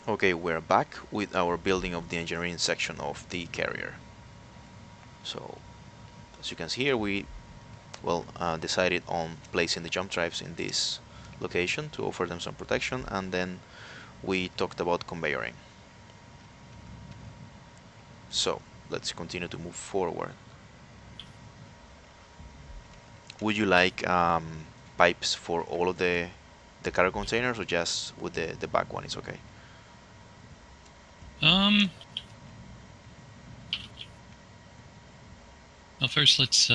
Okay, we're back with our building of the engineering section of the carrier. So, as you can see here, we decided on placing the jump drives in this location to offer them some protection, and then we talked about conveyoring. So, let's continue to move forward. Would you like pipes for all of the cargo containers, or just with the back one is okay? Well, first let's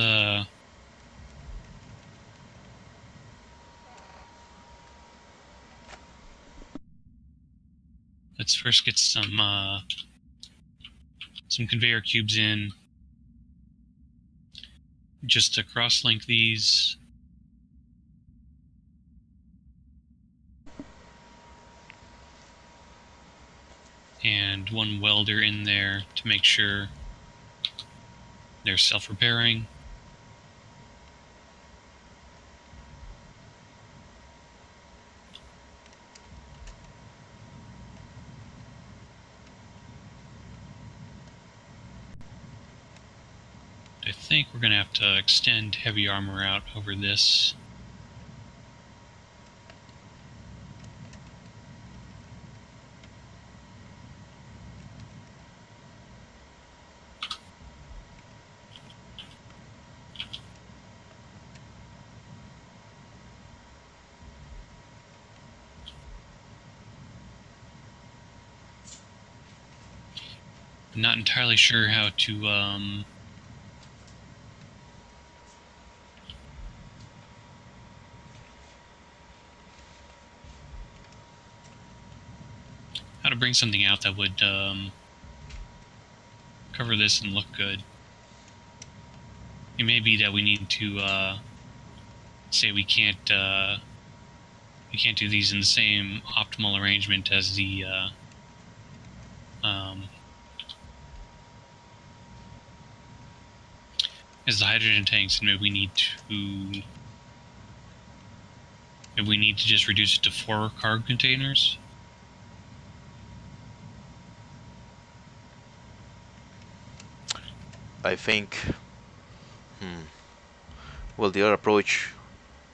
first get some conveyor cubes in, just to cross-link these. And one welder in there to make sure they're self-repairing. I think we're going to have to extend heavy armor out over this. I'm not entirely sure how to bring something out that would cover this and look good. It may be that we need to say we can't do these in the same optimal arrangement as the hydrogen tanks, and maybe we need to just reduce it to 4 cargo containers. I think. Well, the other approach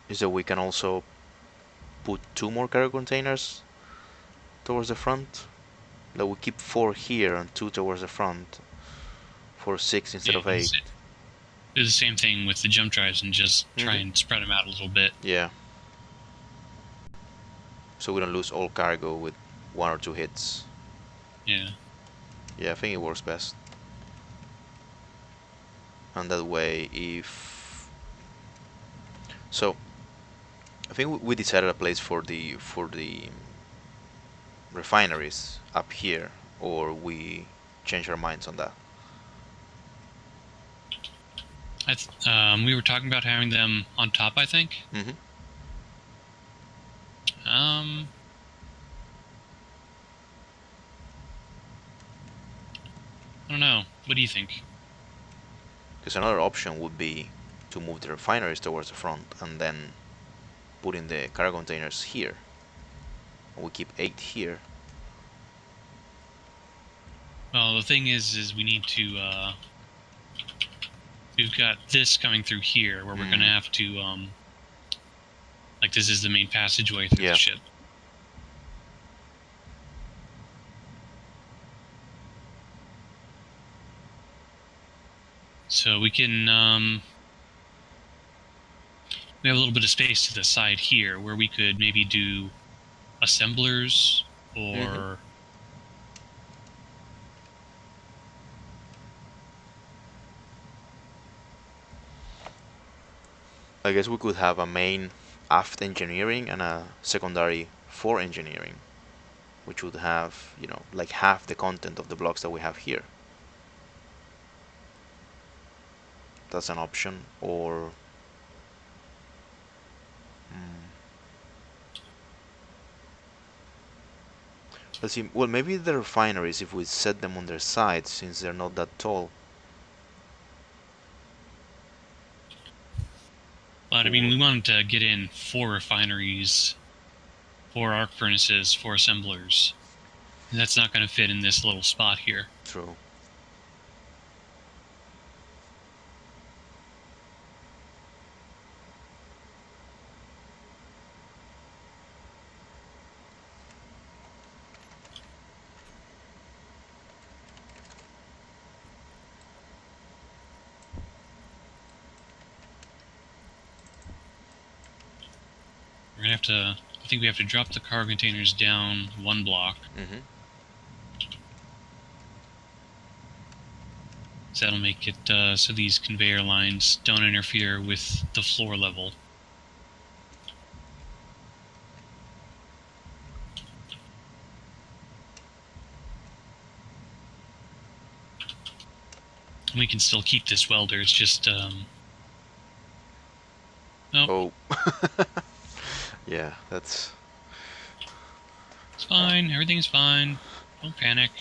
is that we can also put 2 more cargo containers towards the front. That we keep 4 here and 2 towards the front for 6 instead of 8. Do the same thing with the jump drives and just try and spread them out a little bit. Yeah. So we don't lose all cargo with 1 or 2 hits. Yeah. Yeah, I think it works best. And that way, if so, I think we decided a place for the refineries up here, or we change our minds on that. We were talking about having them on top, I think. I don't know. What do you think? Because another option would be to move the refineries towards the front and then put in the cargo containers here. And we keep 8 here. Well, the thing is we need to. We've got this coming through here, where we're going to have to. Like, this is the main passageway through the ship. So we can. We have a little bit of space to the side here, where we could maybe do assemblers or. I guess we could have a main aft engineering and a secondary fore engineering, which would have, like half the content of the blocks that we have here. That's an option. Or let's see. Well, maybe the refineries, if we set them on their sides, since they're not that tall. But I mean, we wanted to get in 4 refineries, 4 arc furnaces, 4 assemblers. That's not going to fit in this little spot here. True. We're going to have to... I think we have to drop the cargo containers down 1 block. Mm-hmm. So that'll make it so these conveyor lines don't interfere with the floor level. And we can still keep this welder, it's just... Oh. Yeah, that's... It's fine, everything's fine. Don't panic.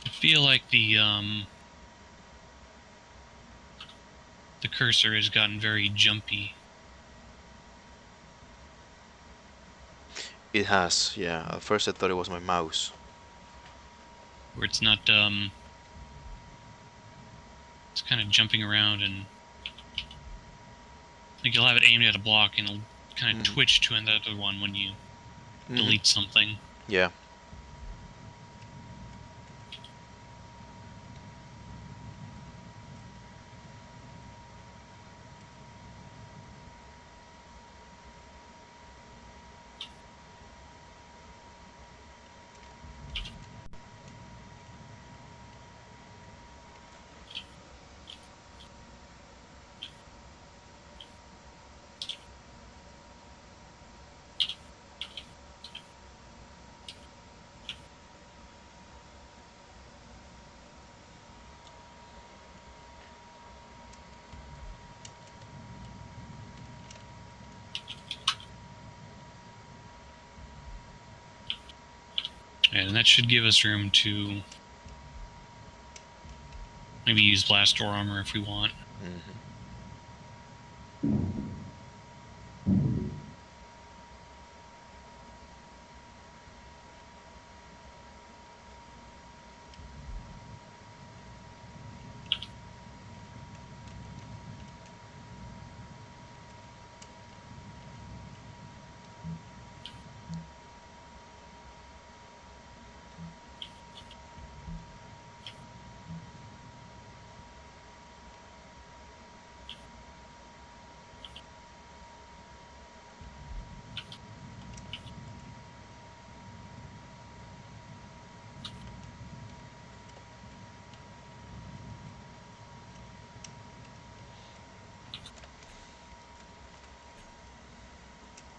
I feel like the cursor has gotten very jumpy. It has, yeah. At first I thought it was my mouse. Where it's not, it's kind of jumping around, and like you'll have it aimed at a block and it'll kind of twitch to another one when you delete something. Yeah. And that should give us room to maybe use blast door armor if we want.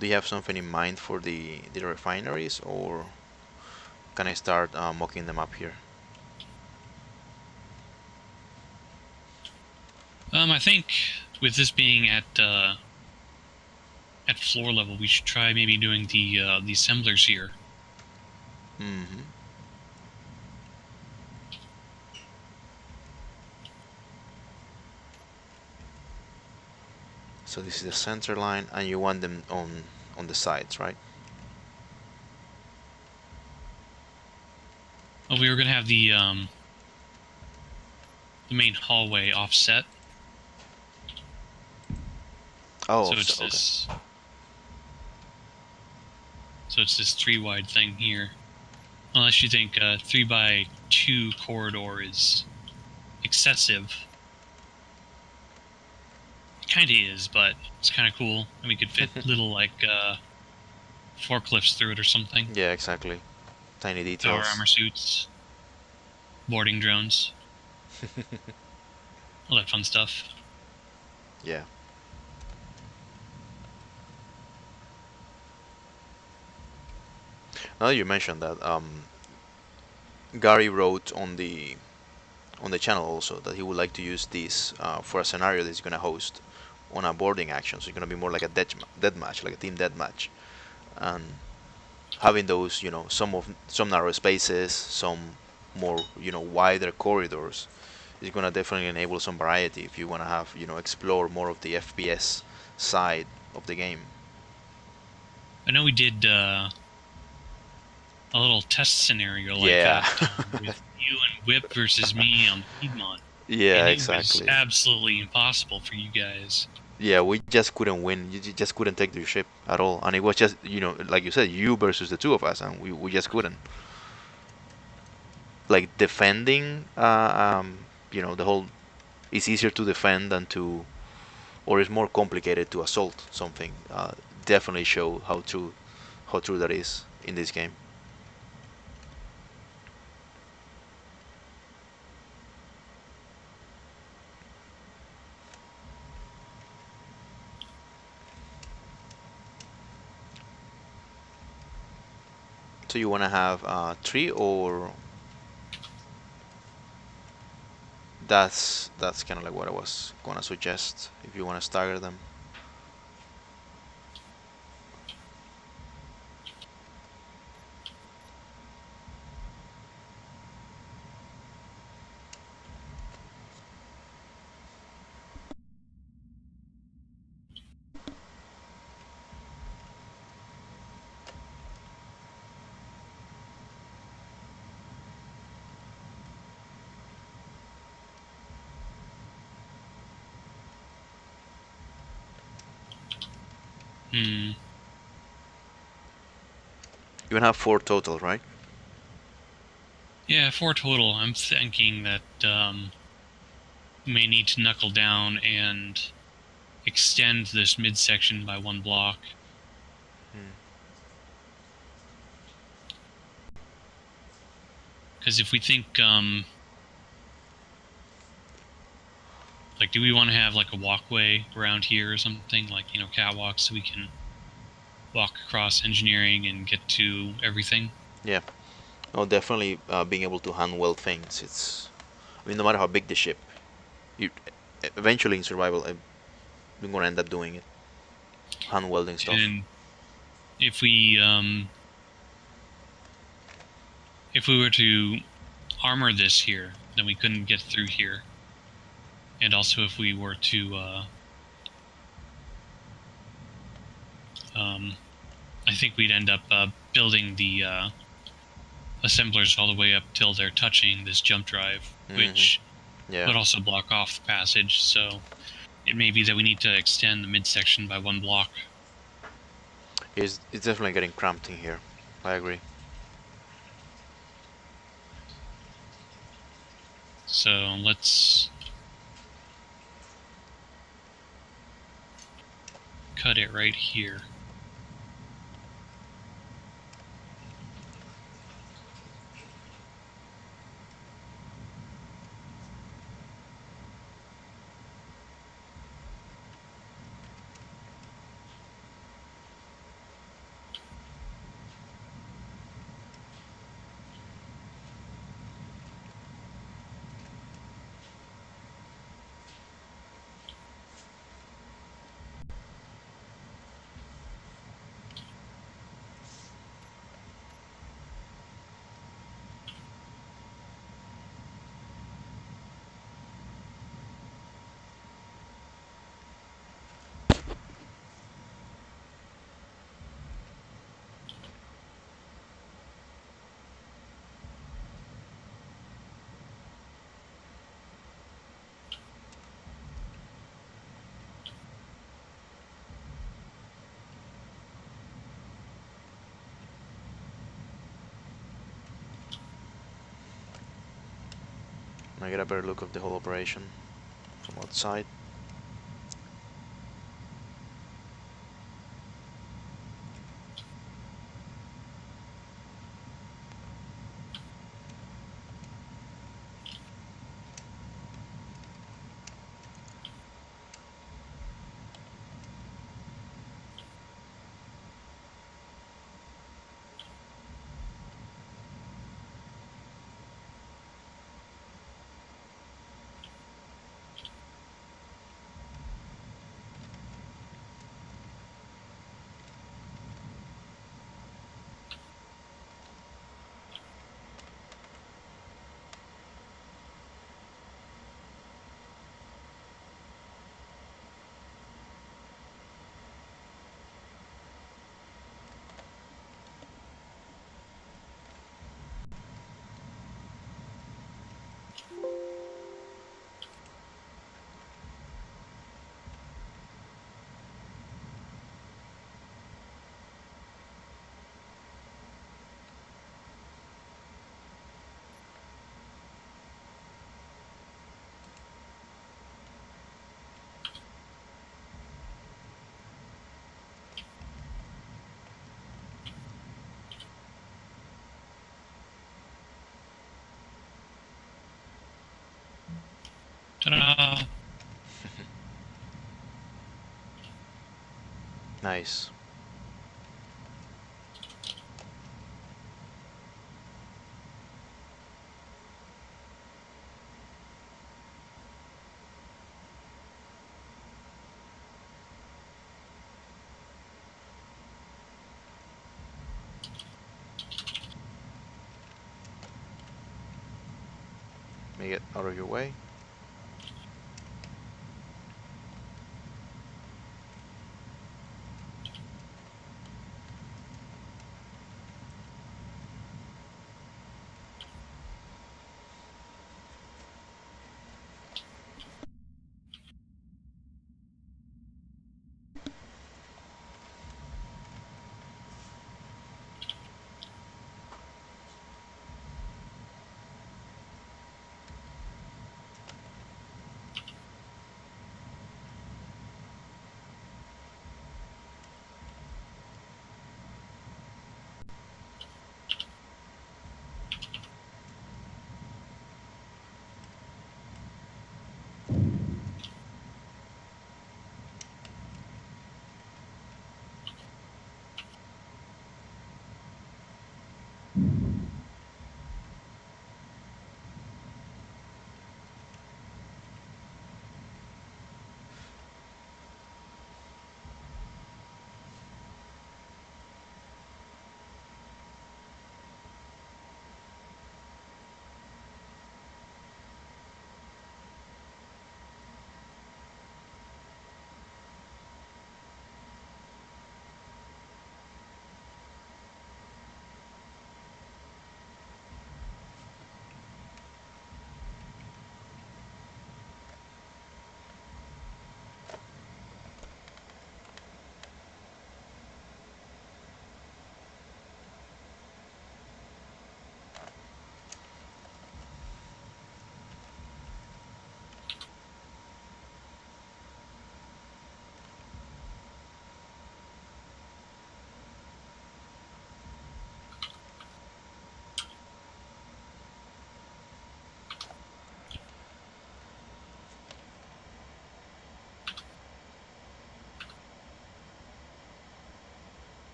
Do you have something in mind for the refineries, or can I start mocking them up here? I think with this being at floor level, we should try maybe doing the assemblers here. So this is the center line, and you want them on the sides, right? Oh, we were gonna have the main hallway offset. Oh, so it's this. Okay. So it's this 3 wide thing here. Unless you think 3x2 corridor is excessive. It kind of is, but it's kind of cool. And we could fit little like forklifts through it or something. Yeah, exactly. Tiny details. Power armor suits. Boarding drones. all that fun stuff. Yeah. Now that you mentioned that, Gary wrote on the channel also that he would like to use this for a scenario that he's gonna host on a boarding action. So it's gonna be more like a death match, like a team death match, and having those, some narrow spaces, some more, wider corridors is gonna definitely enable some variety if you wanna have, explore more of the FPS side of the game. I know we did a little test scenario like Yeah. that with you and Whip versus me on Piedmont, Yeah, and it was exactly. absolutely impossible for you guys. Yeah, we just couldn't win. You just couldn't take the ship at all, and it was just, like you said, you versus the two of us, and we just couldn't. Like defending, the whole. It's easier to defend than to, or it's more complicated to assault something. Definitely show how true that is in this game. So you want to have three, or that's kind of like what I was gonna suggest if you want to stagger them. Hmm. You want to have four total, right? Yeah, 4 total. I'm thinking that we may need to knuckle down and extend this midsection by 1 block. Hmm. Because if we think, like, do we want to have like a walkway around here or something, like, catwalks, so we can walk across engineering and get to everything? Yeah. No, definitely being able to hand weld things. It's, I mean, no matter how big the ship, you eventually in survival, you're gonna end up doing it, hand welding stuff. And if we were to armor this here, then we couldn't get through here. And also, if we were to, I think we'd end up building the assemblers all the way up till they're touching this jump drive, Hmm. which Yeah. would also block off the passage. So it may be that we need to extend the midsection by 1 block. It's definitely getting cramped in here. I agree. So let's cut it right here. I get a better look of the whole operation from outside. Ta-da! Nice. Let me get out of your way.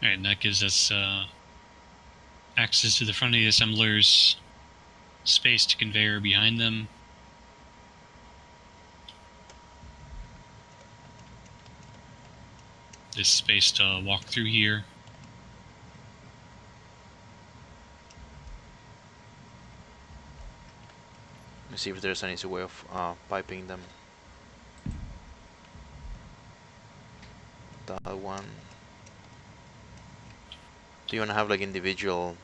Alright, and that gives us access to the front of the assemblers, space to conveyor behind them. This space to walk through here. Let me see if there's an easy way of piping them. That one. Do you want to have like individual?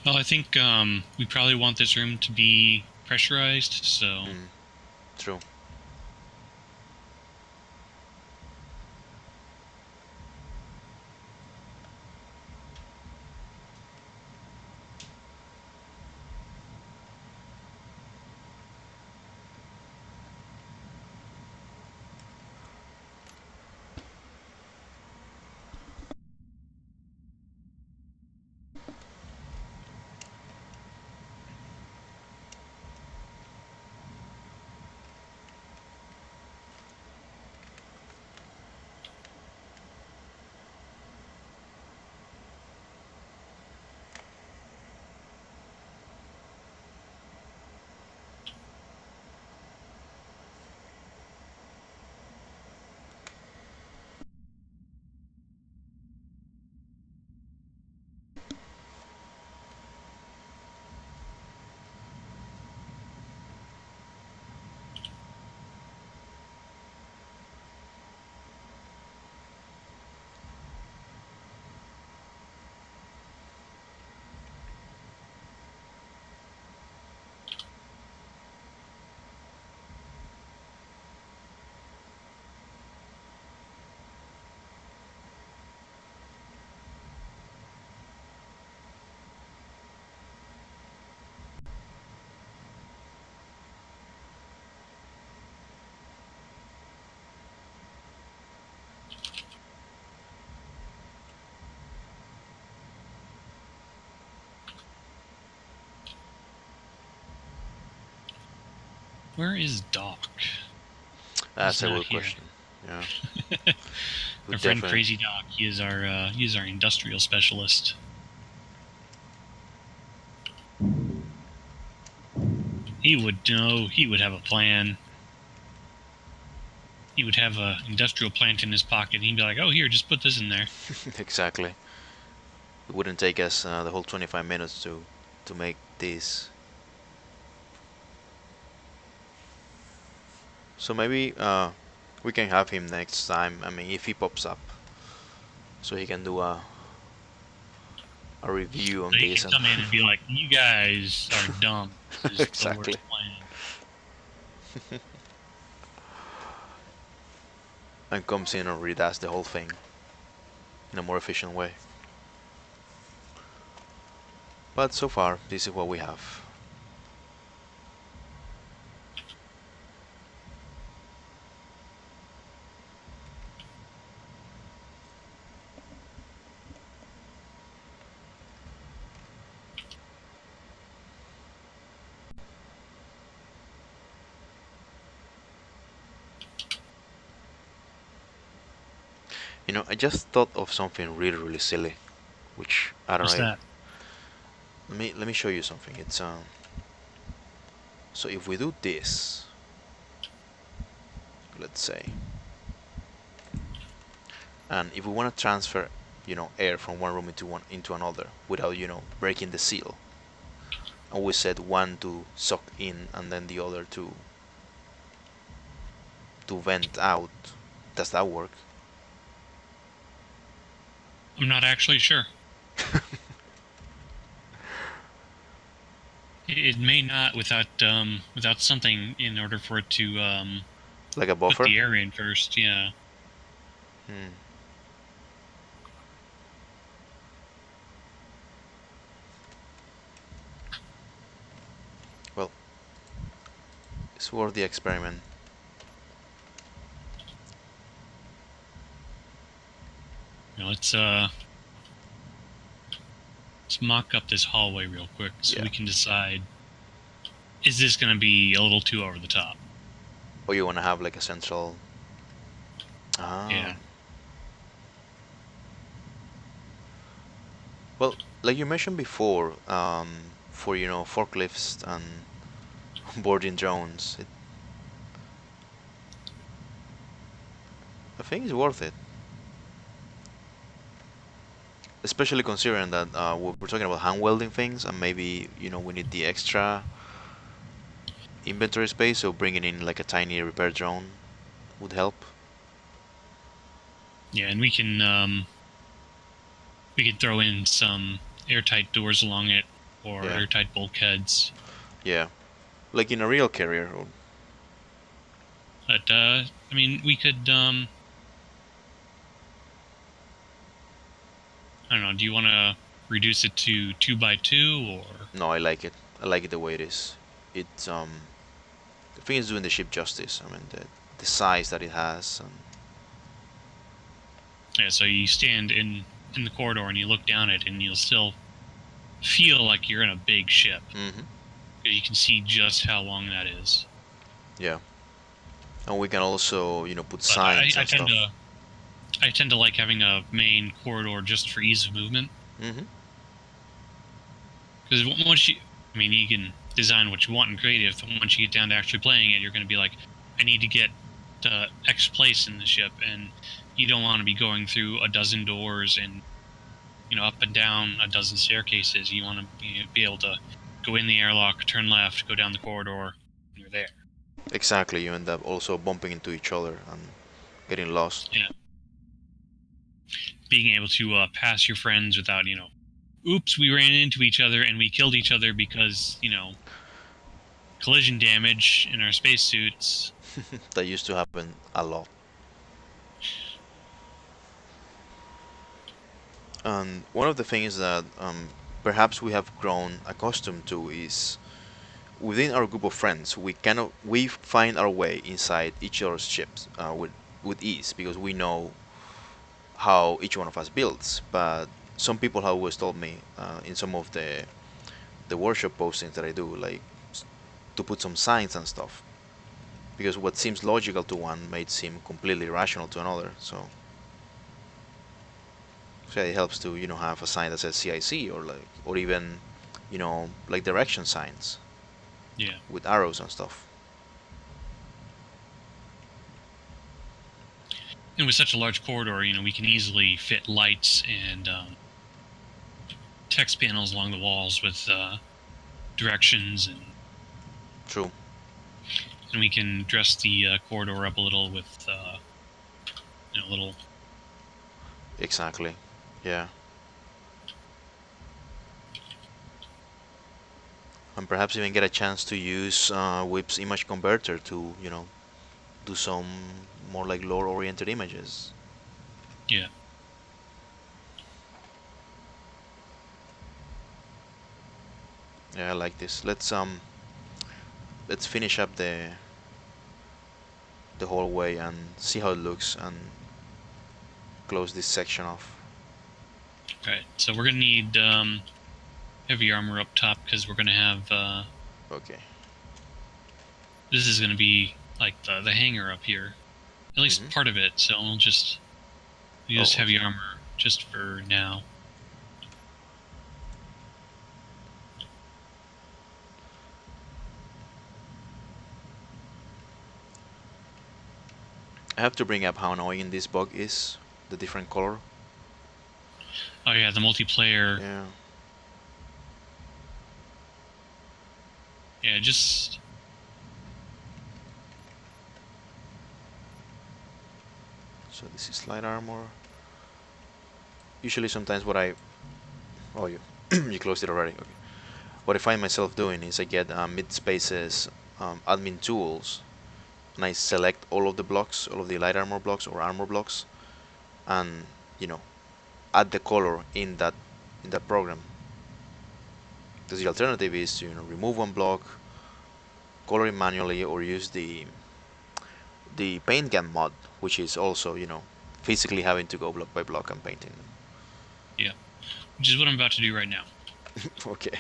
Well, I think we probably want this room to be pressurized, so... True. Where is Doc? That's He's a not good here. question. Yeah, Our would friend definitely. Crazy Doc. He is our industrial specialist. He would know. He would have a plan. He would have a industrial plant in his pocket. And he'd be like, "Oh, here, just put this in there." Exactly. It wouldn't take us the whole 25 minutes to make this. So maybe we can have him next time. I mean, if he pops up, so he can do a review So on he this can and come in and be like, "You guys are dumb. This is the exactly, worst plan." and comes in and redoes the whole thing in a more efficient way. But so far, this is what we have. You know, I just thought of something really, really silly, which I don't What's know. that? Let me show you something. It's so if we do this, let's say, and if we want to transfer, air from one room into another without, breaking the seal, and we set one to suck in and then the other to vent out, does that work? I'm not actually sure. It may not without something in order for it to Like a put buffer? the air in first. Yeah. Hmm. Well, it's worth the experiment. Let's mock up this hallway real quick so Yeah. we can decide, is this going to be a little too over the top? Or you want to have like a central. Ah. Yeah. Well, like you mentioned before, for forklifts and boarding drones, I think it's worth it. Especially considering that we're talking about hand welding things, and maybe we need the extra inventory space, so bringing in like a tiny repair drone would help. Yeah, and we can throw in some airtight doors along it or Yeah, airtight bulkheads. yeah, like in a real carrier. But I mean, we could I don't know. Do you want to reduce it to 2x2 or? No, I like it. I like it the way it is. It's I think it's doing the ship justice. I mean the size that it has, and Yeah, so you stand in the corridor and you look down it, and you'll still feel like you're in a big ship hmm because you can see just how long that is. yeah, and we can also put But signs I and tend stuff. to like having a main corridor just for ease of movement. hmm Because once you, I mean, you can design what you want in creative, but once you get down to actually playing it, you're going to be like, I need to get to X place in the ship, and you don't want to be going through a dozen doors and up and down a dozen staircases. You want to be able to go in the airlock, turn left, go down the corridor, and you're there. Exactly, you end up also bumping into each other and getting lost. Yeah, being able to pass your friends without oops, we ran into each other and we killed each other because collision damage in our spacesuits. That used to happen a lot. And one of the things that perhaps we have grown accustomed to is within our group of friends, we find our way inside each other's ships with ease because we know how each one of us builds. But some people have always told me in some of the workshop postings that I do, like to put some signs and stuff. because what seems logical to one may seem completely irrational to another. So it helps to have a sign that says CIC, or even like direction signs Yeah. with arrows and stuff. And with such a large corridor, we can easily fit lights and text panels along the walls with directions, True. and we can dress the corridor up a little with little. Exactly. Yeah. And perhaps even get a chance to use Whip's image converter to do some more like lore-oriented images. Yeah. Yeah, I like this. Let's finish up the hallway and see how it looks and close this section off. Right. So we're gonna need heavy armor up top because we're gonna have. Okay. This is gonna be like the hangar up here, at least part of it. So we'll just use Oh, heavy okay. armor just for now. I have to bring up how annoying this bug is, the different color. Oh yeah, the multiplayer. Yeah. Yeah, just. So this is light armor. Usually sometimes oh, you closed it already. Okay. What I find myself doing is I get mid-spaces admin tools, and I select all of the blocks, all of the light armor blocks or armor blocks, and you know add the color in that program. Because the alternative is to remove one block, color it manually, or use the paint gun mod, which is also physically having to go block by block and painting them. Yeah, which is what I'm about to do right now. Okay.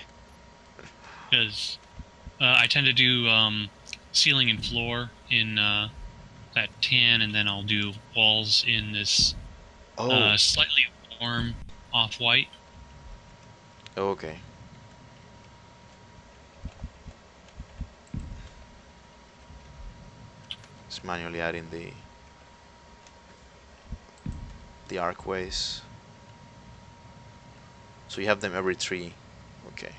Because I tend to do ceiling and floor in that tan, and then I'll do walls in this Oh. slightly warm off-white. Okay. Just manually adding the arcways. So you have them every three. Okay.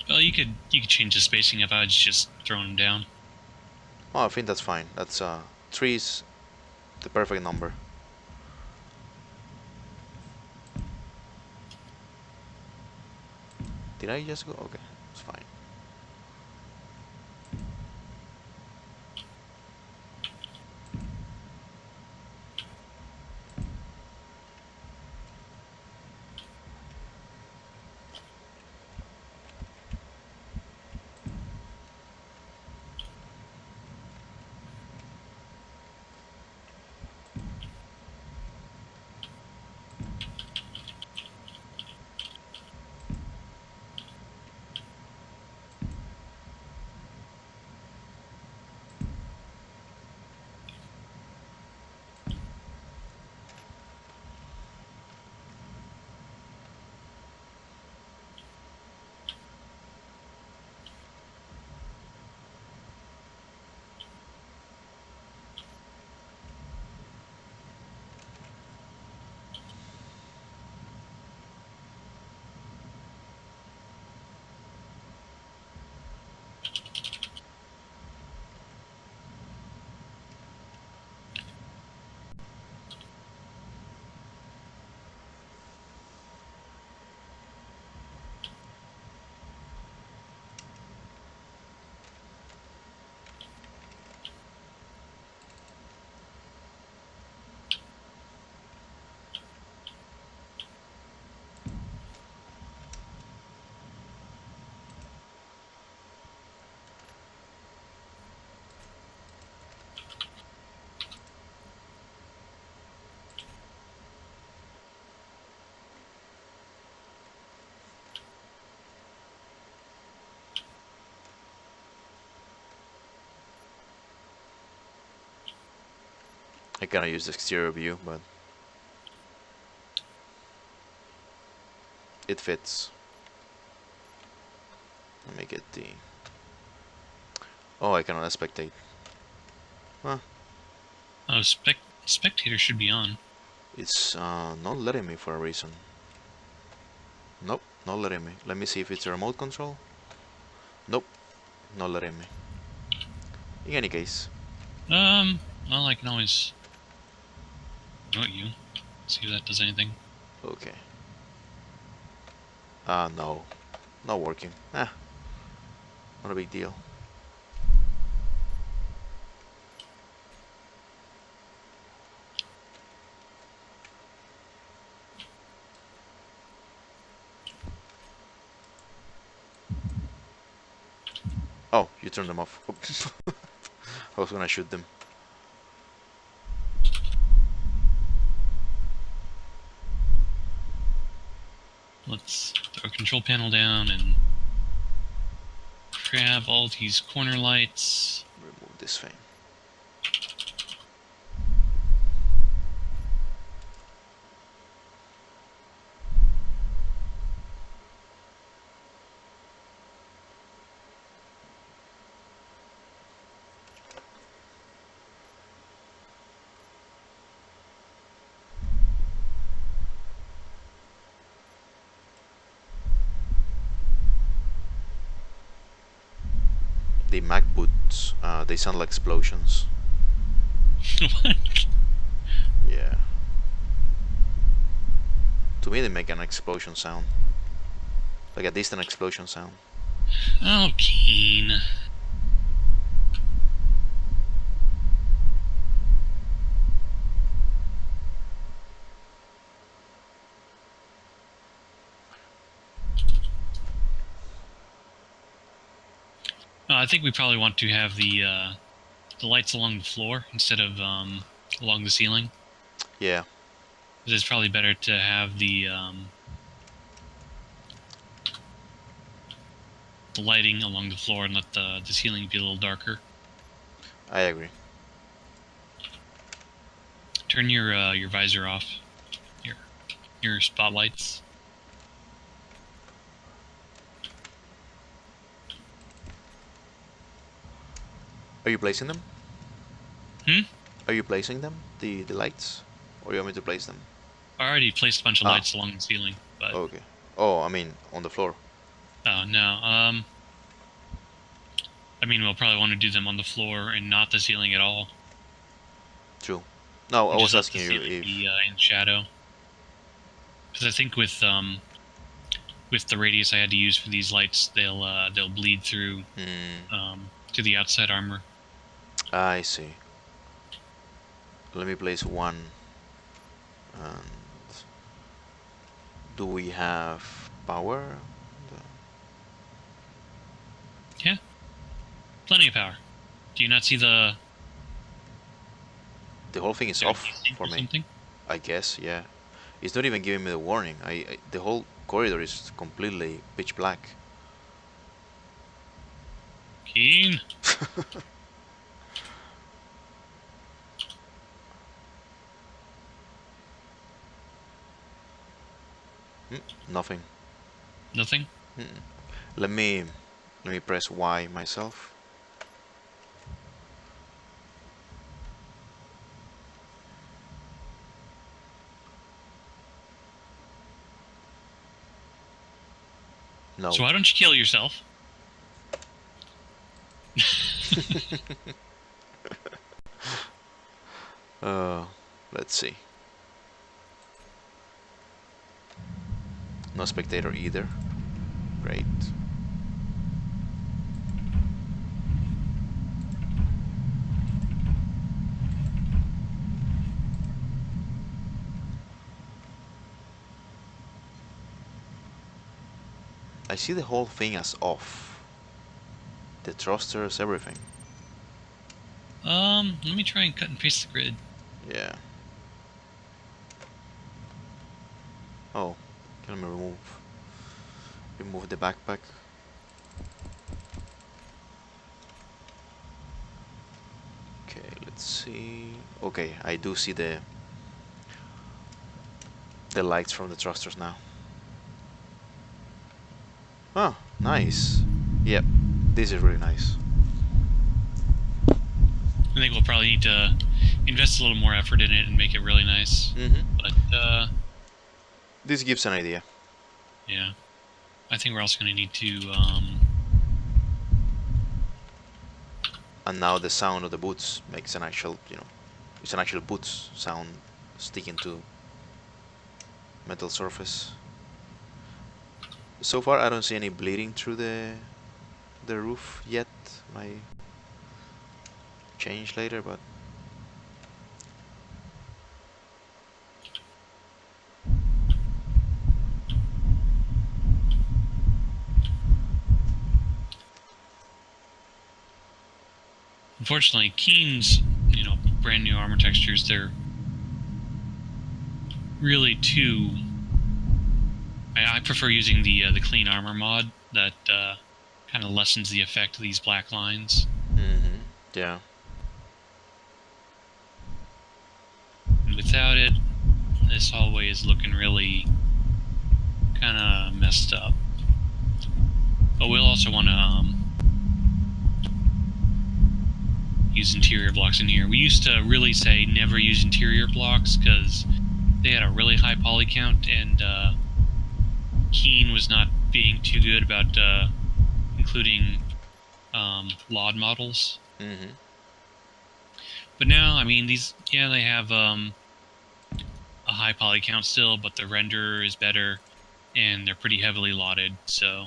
Well, you could change the spacing if I was just throwing them down. Oh, I think that's fine. That's three is the perfect number. Did I just go? Okay, it's fine. I cannot use the exterior view, but it fits. Let me get the... Oh, I cannot spectate. Huh. Oh, spectator should be on. It's not letting me for a reason. Nope, not letting me. Let me see if it's a remote control. Nope, not letting me. In any case. Well, I can always note you. See if that does anything. Okay. No. Not working. Not a big deal. Oh, you turned them off. I was gonna shoot them. Let's throw control panel down and grab all these corner lights. Remove this thing. The MacBooks, they sound like explosions. What? Yeah. To me, they make an explosion sound. Like a distant explosion sound. Oh, Keen. I think we probably want to have the lights along the floor instead of along the ceiling. Yeah. Because it's probably better to have the lighting along the floor and let the ceiling be a little darker. I agree. Turn your visor off. Your spotlights. Are you placing them? Hmm? Are you placing them? The lights? Or you want me to place them? I already placed a bunch of lights along the ceiling, but... Okay. Oh, I mean, on the floor. Oh, no. I mean, we'll probably want to do them on the floor and not the ceiling at all. True. No, I Just was let the asking you ceiling if... be in shadow. Because I think with the radius I had to use for these lights, they'll bleed through to the outside armor. I see. Let me place one. And do we have power? Yeah, plenty of power. Do you not see the The whole thing is off for or me. something? I guess, yeah. It's not even giving me the warning. The whole corridor is completely pitch black. Keen. Nothing. Nothing. Mm-mm. Let me press Y myself. No. So why don't you kill yourself? Let's see. No spectator either. Great. I see the whole thing as off. The thrusters, everything. Let me try and cut and paste the grid. Yeah. Oh, can I remove the backpack? Okay, let's see. Okay, I do see the lights from the thrusters now. Oh, nice. Yep, this is really nice. I think we'll probably need to invest a little more effort in it and make it really nice. But this gives an idea. yeah, I think we're also going to need to. And now the sound of the boots makes an actual, it's an actual boots sound sticking to metal surface. So far, I don't see any bleeding through the roof yet. Might change later, but Unfortunately, Keen's, brand new armor textures, they're really too. I prefer using the clean armor mod that kind of lessens the effect of these black lines. yeah. And without it, this hallway is looking really kind of messed up. But we'll also want to use interior blocks in here. We used to really say never use interior blocks because they had a really high poly count, and Keen was not being too good about including LOD models. But now, I mean, these, they have a high poly count still, but the renderer is better, and they're pretty heavily lotted, so.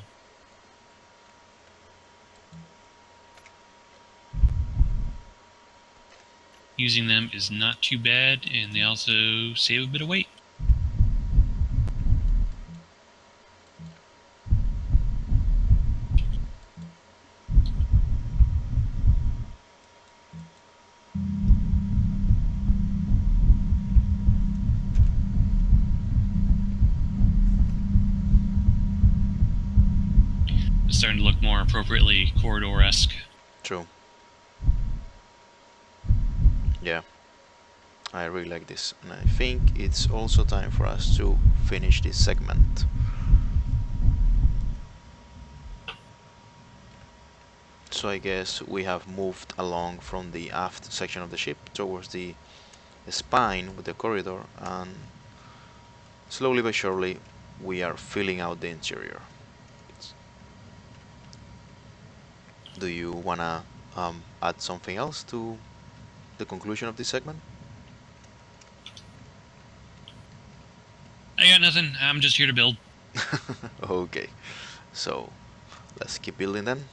Using them is not too bad, and they also save a bit of weight. It's starting to look more appropriately corridor-esque. True. Yeah. I really like this, and I think it's also time for us to finish this segment. So I guess we have moved along from the aft section of the ship towards the spine with the corridor, and slowly but surely we are filling out the interior. Do you wanna add something else to the conclusion of this segment? I got nothing. I'm just here to build. Okay, so let's keep building then.